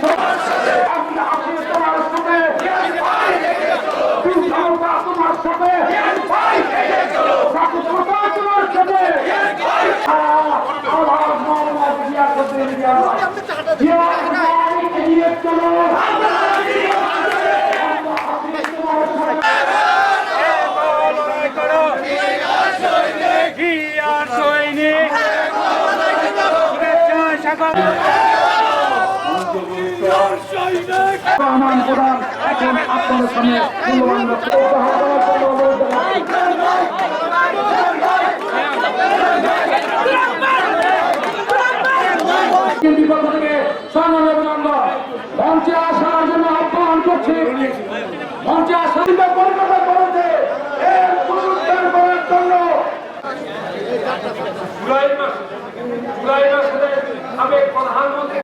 এখন আপনাদের সামনে মঞ্চে আসার জন্য আহ্বান করছি। মঞ্চে আসার পরিণত করেছে এর পুনরুদ্ধার করার জন্য জুলাই মাসে সাবেক প্রধানমন্ত্রী